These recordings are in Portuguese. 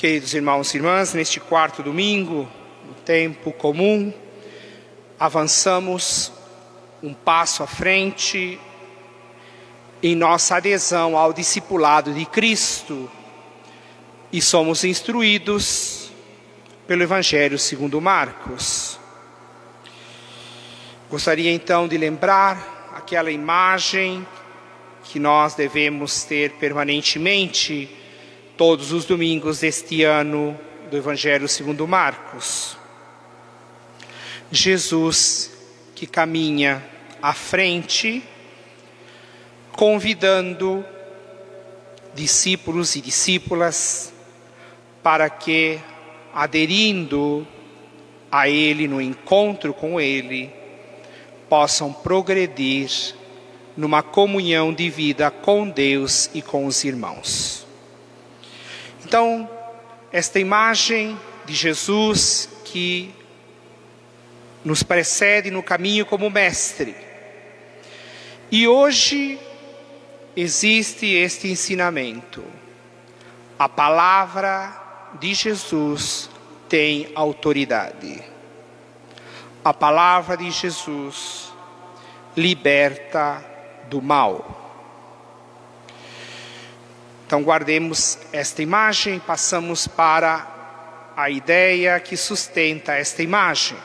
Queridos irmãos e irmãs, neste quarto domingo, no tempo comum, avançamos um passo à frente em nossa adesão ao discipulado de Cristo e somos instruídos pelo Evangelho segundo Marcos. Gostaria então de lembrar aquela imagem que nós devemos ter permanentemente todos os domingos deste ano do Evangelho segundo Marcos. Jesus que caminha à frente, convidando discípulos e discípulas para que, aderindo a Ele, no encontro com Ele, possam progredir numa comunhão de vida com Deus e com os irmãos. Então, esta imagem de Jesus que nos precede no caminho como mestre. E hoje existe este ensinamento. A palavra de Jesus tem autoridade. A palavra de Jesus liberta do mal. Então guardemos esta imagem, passamos para a ideia que sustenta esta imagem.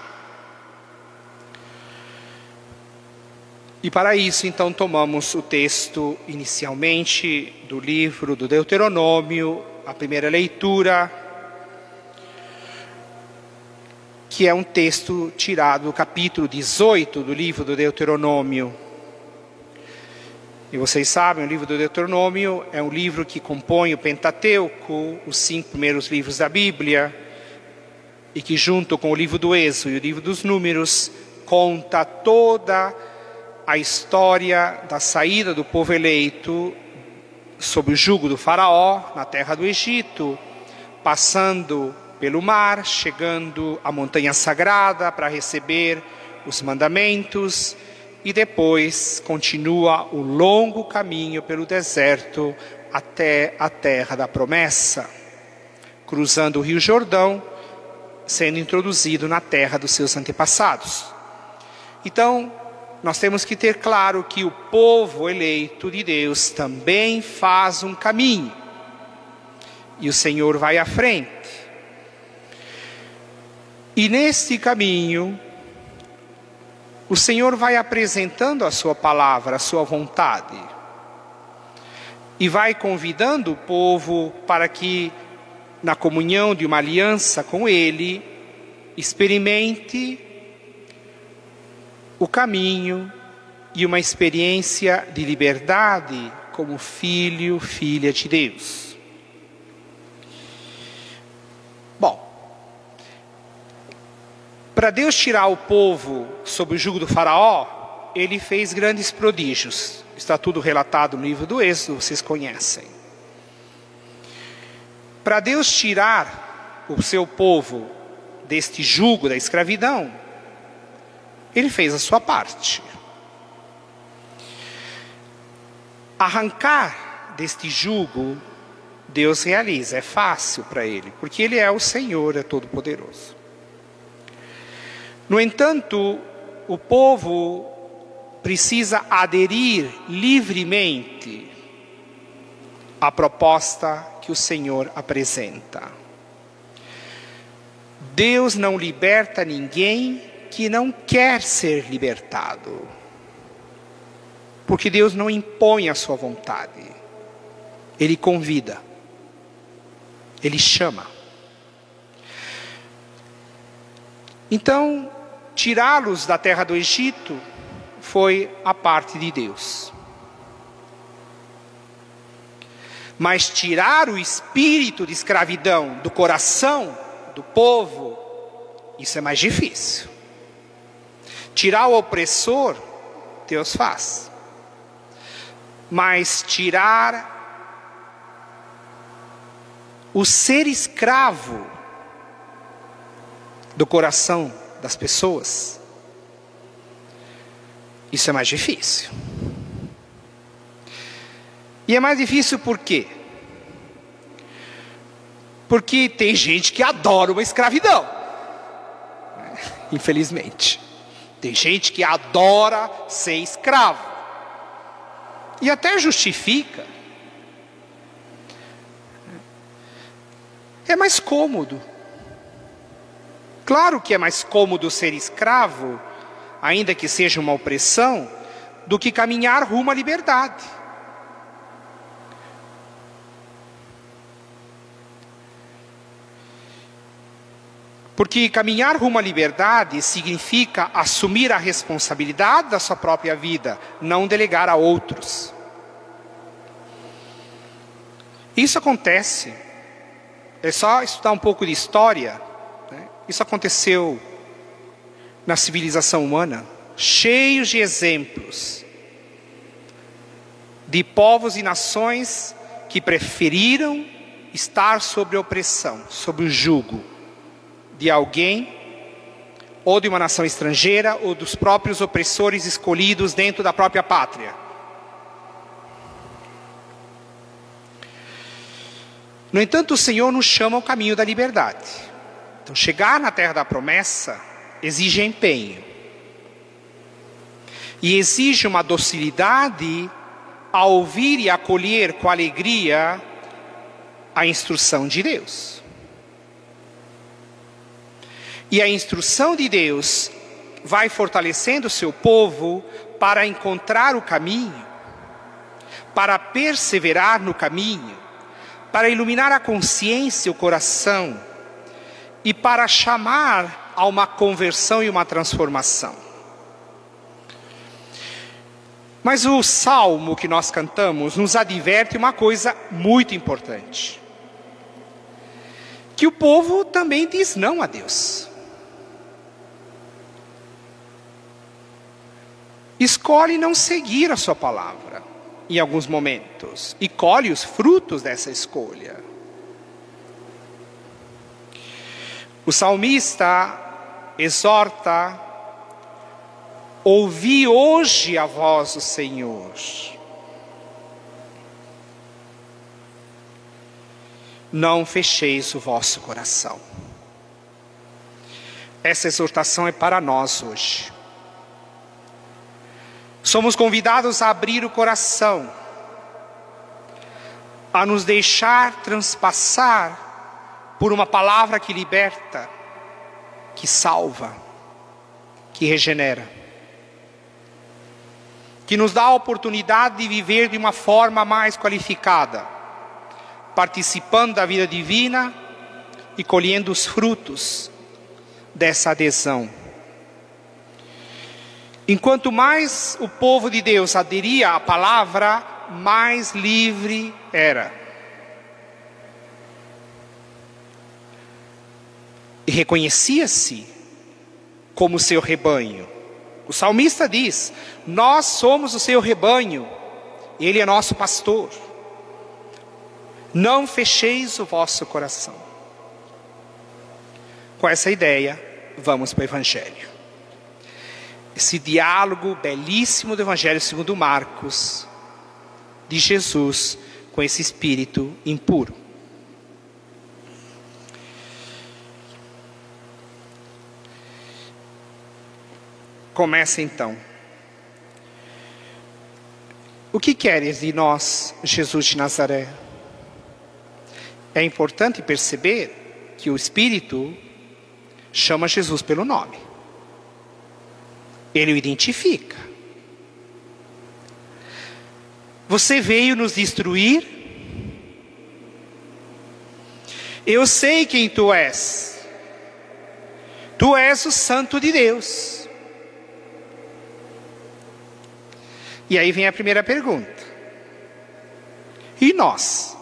E para isso, então, tomamos o texto inicialmente do livro do Deuteronômio, a primeira leitura, que é um texto tirado do capítulo 18 do livro do Deuteronômio. E vocês sabem, o livro do Deuteronômio é um livro que compõe o Pentateuco, os 5 primeiros livros da Bíblia, e que junto com o livro do Êxodo e o livro dos Números, conta toda a história da saída do povo eleito sob o jugo do faraó na terra do Egito, passando pelo mar, chegando à montanha sagrada para receber os mandamentos, e depois continua o longo caminho pelo deserto até a terra da promessa, cruzando o rio Jordão, sendo introduzido na terra dos seus antepassados. Então, nós temos que ter claro que o povo eleito de Deus também faz um caminho. E o Senhor vai à frente. E neste caminho, o Senhor vai apresentando a sua palavra, a sua vontade. E vai convidando o povo para que, na comunhão de uma aliança com Ele, experimente o caminho e uma experiência de liberdade como filho, filha de Deus. Bom, para Deus tirar o povo sob o jugo do faraó, Ele fez grandes prodígios. Está tudo relatado no livro do Êxodo, vocês conhecem. Para Deus tirar o seu povo deste jugo da escravidão, Ele fez a sua parte. Arrancar deste jugo, Deus realiza, é fácil para Ele, porque Ele é o Senhor, é todo-poderoso. No entanto, o povo precisa aderir livremente à proposta que o Senhor apresenta. Deus não liberta ninguém que não quer ser libertado, porque Deus não impõe a sua vontade, Ele convida, Ele chama. Então, tirá-los da terra do Egito foi a parte de Deus. Mas tirar o espírito de escravidão do coração do povo, isso é mais difícil. Tirar o opressor, Deus faz. Mas tirar o ser escravo do coração das pessoas, isso é mais difícil. E é mais difícil por quê? Porque tem gente que adora uma escravidão. Infelizmente. Tem gente que adora ser escravo. E até justifica. É mais cômodo. Claro que é mais cômodo ser escravo, ainda que seja uma opressão, do que caminhar rumo à liberdade. Porque caminhar rumo à liberdade significa assumir a responsabilidade da sua própria vida, não delegar a outros. Isso acontece, é só estudar um pouco de história, né? Isso aconteceu na civilização humana, cheios de exemplos de povos e nações que preferiram estar sob a opressão, sob o jugo de alguém, ou de uma nação estrangeira, ou dos próprios opressores escolhidos dentro da própria pátria. No entanto, o Senhor nos chama ao caminho da liberdade. Então, chegar na terra da promessa exige empenho. E exige uma docilidade a ouvir e acolher com alegria a instrução de Deus. E a instrução de Deus vai fortalecendo o seu povo para encontrar o caminho, para perseverar no caminho, para iluminar a consciência e o coração, e para chamar a uma conversão e uma transformação. Mas o salmo que nós cantamos nos adverte uma coisa muito importante: que o povo também diz não a Deus. Escolhe não seguir a sua palavra em alguns momentos e colhe os frutos dessa escolha. O salmista exorta: ouvi hoje a voz do Senhor. Não fecheis o vosso coração. Essa exortação é para nós hoje. Somos convidados a abrir o coração, a nos deixar transpassar por uma palavra que liberta, que salva, que regenera, que nos dá a oportunidade de viver de uma forma mais qualificada, participando da vida divina e colhendo os frutos dessa adesão. Enquanto mais o povo de Deus aderia à palavra, mais livre era. E reconhecia-se como seu rebanho. O salmista diz: nós somos o seu rebanho, ele é nosso pastor. Não fecheis o vosso coração. Com essa ideia, vamos para o Evangelho. Esse diálogo belíssimo do Evangelho segundo Marcos, de Jesus com esse espírito impuro. Começa então. O que queres de nós, Jesus de Nazaré? É importante perceber que o Espírito chama Jesus pelo nome. Ele o identifica. Você veio nos destruir? Eu sei quem tu és. Tu és o Santo de Deus. E aí vem a primeira pergunta. E nós?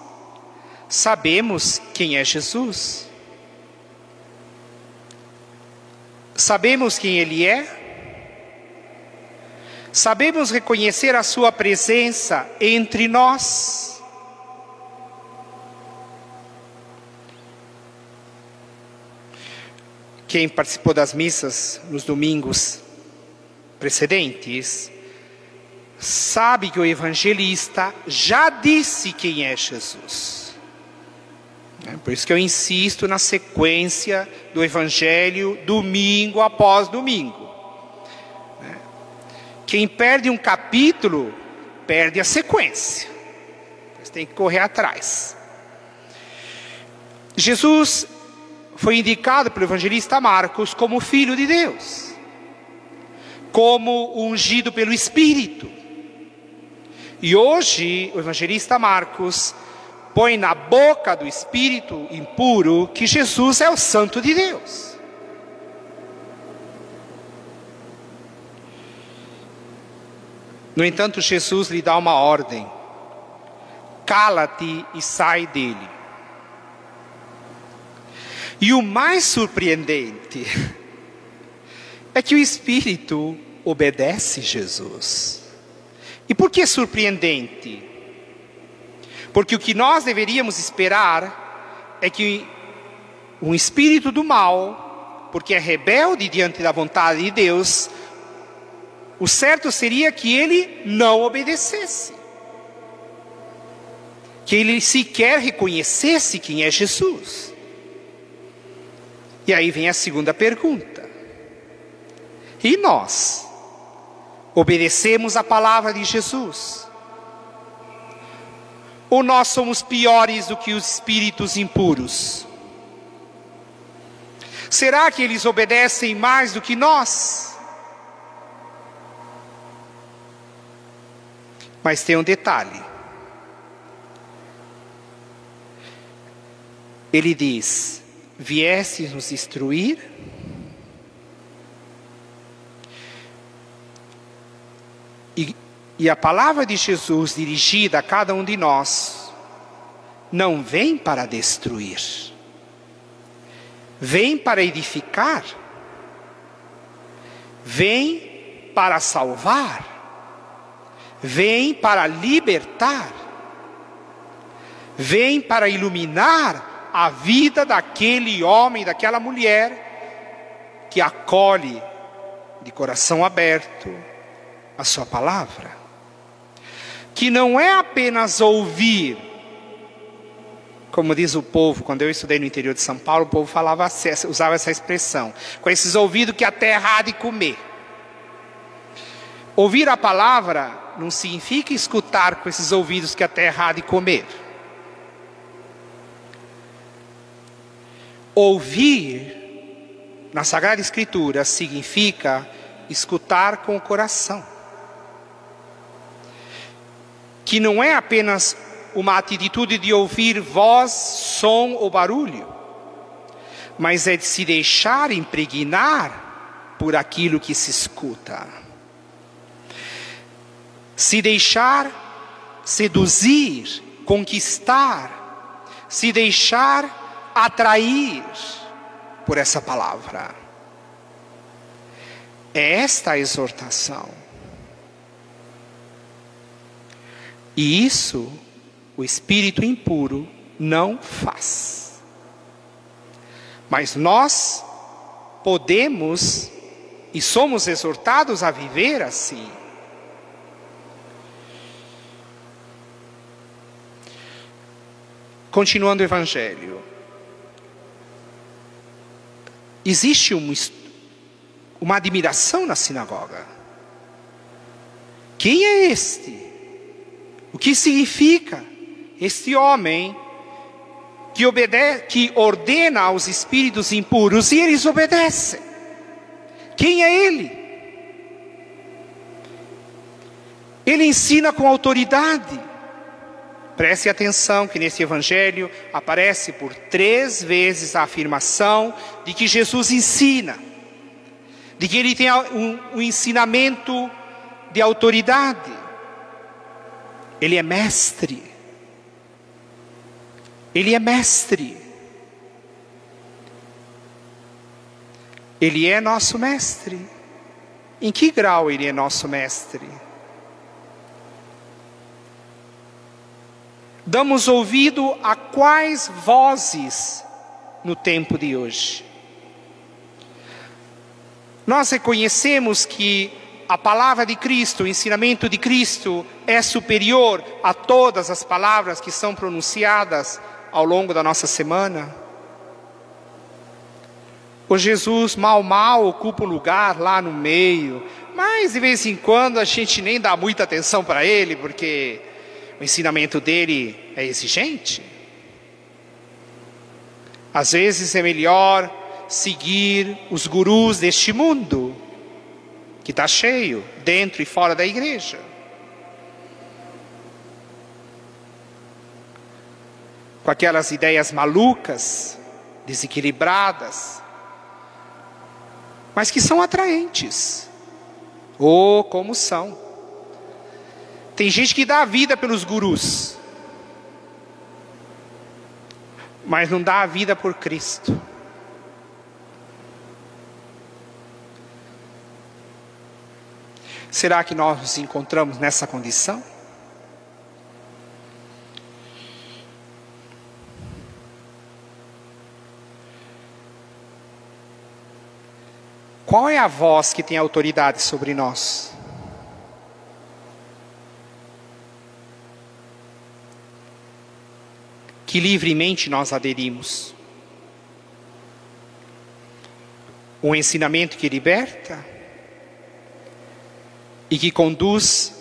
Sabemos quem é Jesus? Sabemos quem Ele é? Sabemos reconhecer a sua presença entre nós? Quem participou das missas nos domingos precedentes sabe que o evangelista já disse quem é Jesus. Por isso que eu insisto na sequência do Evangelho, domingo após domingo. Quem perde um capítulo, perde a sequência. Você tem que correr atrás. Jesus foi indicado pelo evangelista Marcos como Filho de Deus, como ungido pelo Espírito. E hoje o evangelista Marcos põe na boca do espírito impuro que Jesus é o Santo de Deus. No entanto, Jesus lhe dá uma ordem: cala-te e sai dele. E o mais surpreendente é que o Espírito obedece Jesus. E por que surpreendente? Porque o que nós deveríamos esperar é que um espírito do mal, porque é rebelde diante da vontade de Deus, o certo seria que ele não obedecesse, que ele sequer reconhecesse quem é Jesus. E aí vem a segunda pergunta: e nós obedecemos a palavra de Jesus? Ou nós somos piores do que os espíritos impuros? Será que eles obedecem mais do que nós? Mas tem um detalhe. Ele diz: viestes nos instruir? E a palavra de Jesus dirigida a cada um de nós não vem para destruir, vem para edificar, vem para salvar, vem para libertar, vem para iluminar a vida daquele homem, daquela mulher que acolhe de coração aberto a sua palavra. Que não é apenas ouvir, como diz o povo, quando eu estudei no interior de São Paulo, o povo usava essa expressão: com esses ouvidos que a terra há de comer. Ouvir a palavra não significa escutar com esses ouvidos que a terra há de comer. Ouvir na Sagrada Escritura significa escutar com o coração. Que não é apenas uma atitude de ouvir voz, som ou barulho, mas é de se deixar impregnar por aquilo que se escuta. Se deixar seduzir, conquistar, se deixar atrair por essa palavra. É esta a exortação. E isso o espírito impuro não faz. Mas nós podemos e somos exortados a viver assim. Continuando o Evangelho. Existe uma admiração na sinagoga. Quem é este? O que significa este homem que ordena aos espíritos impuros e eles obedecem? Quem é ele? Ele ensina com autoridade. Preste atenção que nesse evangelho aparece por 3 vezes a afirmação de que Jesus ensina, de que ele tem um ensinamento de autoridade. Ele é mestre. Ele é mestre. Ele é nosso mestre. Em que grau ele é nosso mestre? Damos ouvido a quais vozes no tempo de hoje? Nós reconhecemos que a palavra de Cristo, o ensinamento de Cristo é superior a todas as palavras que são pronunciadas ao longo da nossa semana. O Jesus mal ocupa um lugar lá no meio, mas de vez em quando a gente nem dá muita atenção para ele, porque o ensinamento dele é exigente. Às vezes é melhor seguir os gurus deste mundo, que está cheio, dentro e fora da igreja. Com aquelas ideias malucas, desequilibradas, mas que são atraentes. Oh, como são! Tem gente que dá a vida pelos gurus, mas não dá a vida por Cristo. Será que nós nos encontramos nessa condição? Qual é a voz que tem autoridade sobre nós? Que livremente nós aderimos? Um ensinamento que liberta e que conduz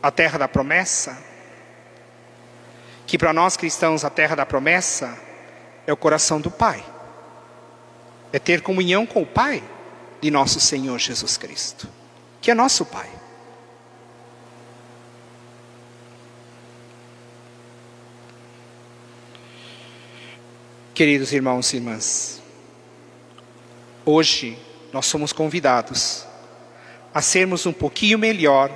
à terra da promessa? Que para nós cristãos a terra da promessa é o coração do Pai. É ter comunhão com o Pai de nosso Senhor Jesus Cristo, que é nosso Pai. Queridos irmãos e irmãs, hoje nós somos convidados a sermos um pouquinho melhor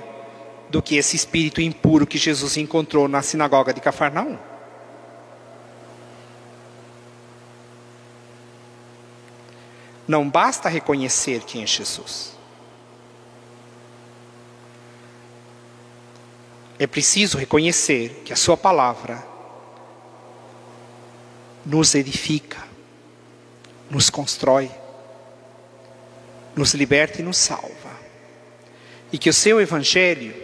do que esse espírito impuro que Jesus encontrou na sinagoga de Cafarnaum. Não basta reconhecer quem é Jesus. É preciso reconhecer que a sua palavra nos edifica, nos constrói, nos liberta e nos salva. E que o seu evangelho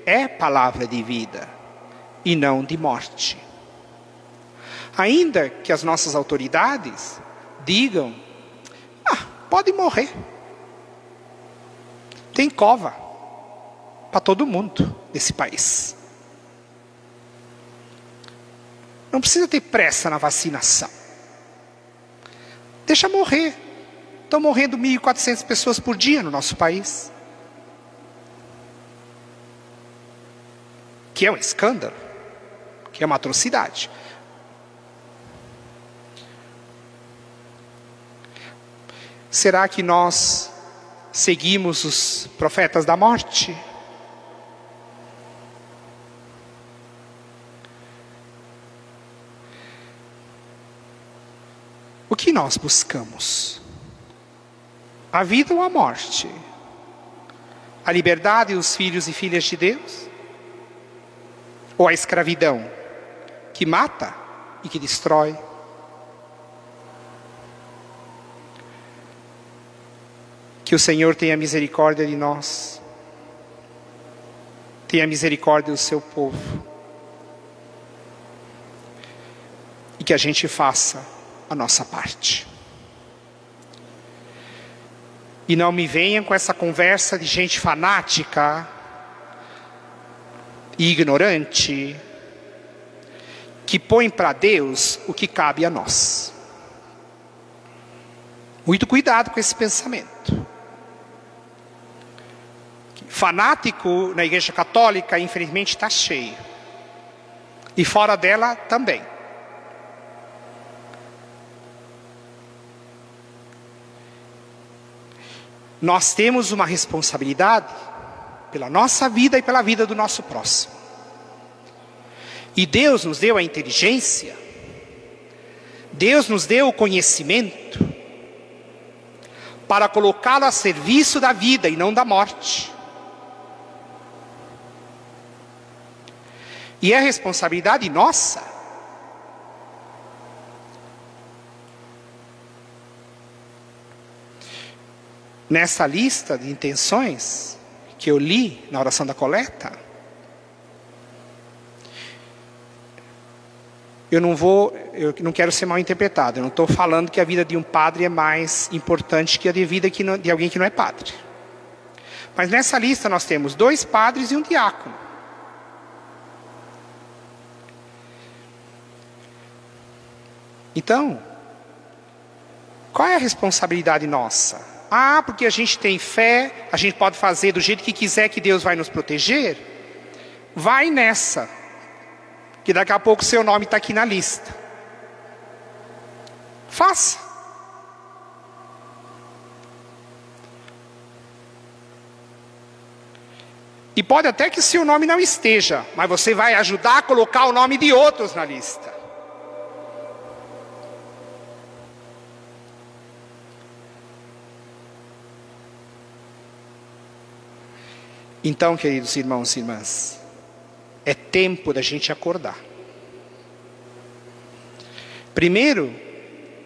é palavra de vida e não de morte. Ainda que as nossas autoridades digam: pode morrer. Tem cova para todo mundo nesse país. Não precisa ter pressa na vacinação. Deixa morrer. Estão morrendo 1.400 pessoas por dia no nosso país. Que é um escândalo. Que é uma atrocidade. Será que nós seguimos os profetas da morte? O que nós buscamos? A vida ou a morte? A liberdade dos filhos e filhas de Deus? Ou a escravidão, que mata e que destrói? Que o Senhor tenha misericórdia de nós. Tenha misericórdia do seu povo. E que a gente faça a nossa parte. E não me venham com essa conversa de gente fanática e ignorante, que põe para Deus o que cabe a nós. Muito cuidado com esse pensamento. Fanático na Igreja Católica, infelizmente, está cheio. E fora dela também. Nós temos uma responsabilidade pela nossa vida e pela vida do nosso próximo. E Deus nos deu a inteligência, Deus nos deu o conhecimento para colocá-lo a serviço da vida e não da morte. E é responsabilidade nossa nessa lista de intenções que eu li na oração da coleta. eu não quero ser mal interpretado. Eu não estou falando que a vida de um padre é mais importante que a de vida de alguém que não é padre. Mas nessa lista nós temos 2 padres e um diácono. Então, qual é a responsabilidade nossa? Ah, porque a gente tem fé, a gente pode fazer do jeito que quiser, que Deus vai nos proteger? Vai nessa, que daqui a pouco seu nome está aqui na lista. Faça. E pode até que seu nome não esteja, mas você vai ajudar a colocar o nome de outros na lista. Então, queridos irmãos e irmãs, é tempo da gente acordar. Primeiro,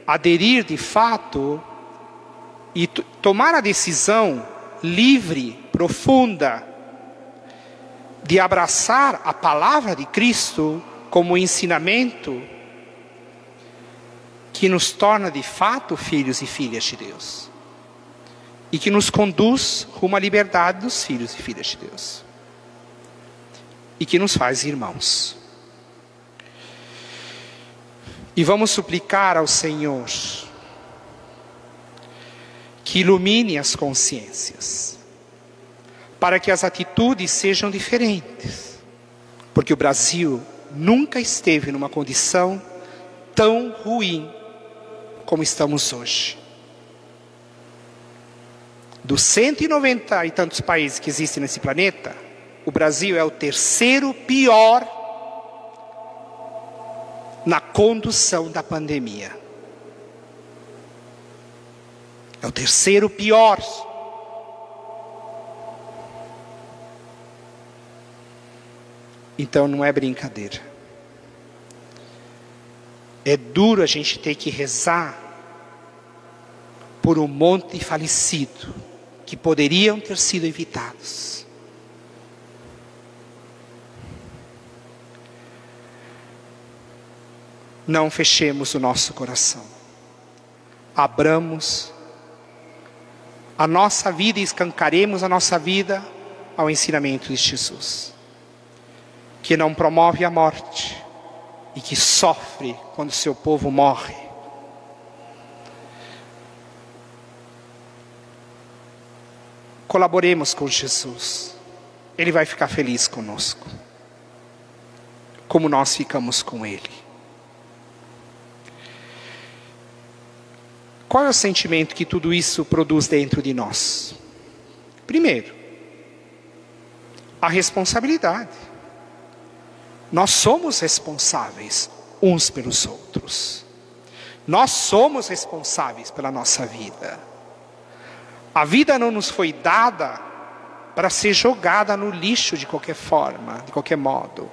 aderir de fato e tomar a decisão livre, profunda, de abraçar a palavra de Cristo como ensinamento que nos torna de fato filhos e filhas de Deus. E que nos conduz rumo à liberdade dos filhos e filhas de Deus. E que nos faz irmãos. E vamos suplicar ao Senhor que ilumine as consciências, para que as atitudes sejam diferentes. Porque o Brasil nunca esteve numa condição tão ruim como estamos hoje. Dos 190 e tantos países que existem nesse planeta, o Brasil é o 3º pior na condução da pandemia. É o 3º pior. Então não é brincadeira. É duro a gente ter que rezar por um monte de falecido que poderiam ter sido evitados. Não fechemos o nosso coração. Abramos a nossa vida e escancaremos a nossa vida ao ensinamento de Jesus, que não promove a morte e que sofre quando seu povo morre. Colaboremos com Jesus. Ele vai ficar feliz conosco, como nós ficamos com Ele. Qual é o sentimento que tudo isso produz dentro de nós? Primeiro, a responsabilidade. Nós somos responsáveis uns pelos outros. Nós somos responsáveis pela nossa vida. A vida não nos foi dada para ser jogada no lixo de qualquer forma, de qualquer modo.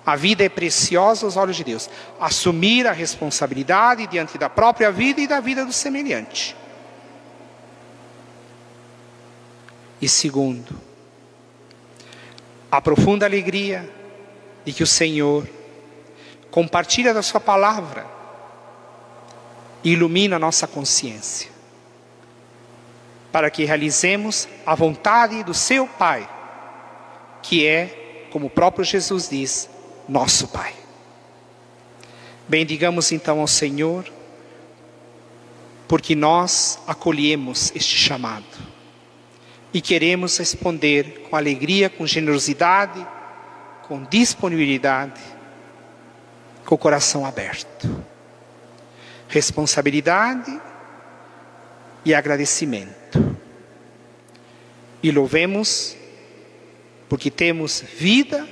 A vida é preciosa aos olhos de Deus. Assumir a responsabilidade diante da própria vida e da vida do semelhante. E segundo, a profunda alegria de que o Senhor compartilha da sua palavra e ilumina a nossa consciência, para que realizemos a vontade do seu Pai, que é, como o próprio Jesus diz, nosso Pai. Bendigamos então ao Senhor, porque nós acolhemos este chamado e queremos responder com alegria, com generosidade, com disponibilidade, com o coração aberto. Responsabilidade e agradecimento. E louvemos, porque temos vida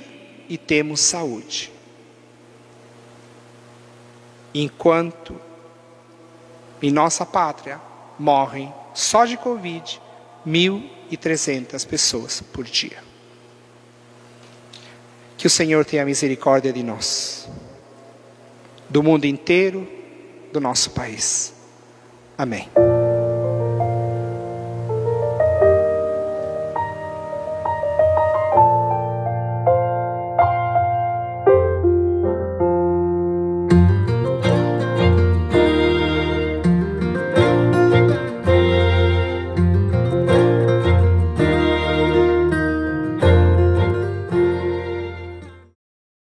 e temos saúde. Enquanto em nossa pátria morrem só de Covid 1.300 pessoas por dia. Que o Senhor tenha misericórdia de nós, do mundo inteiro, do nosso país. Amém.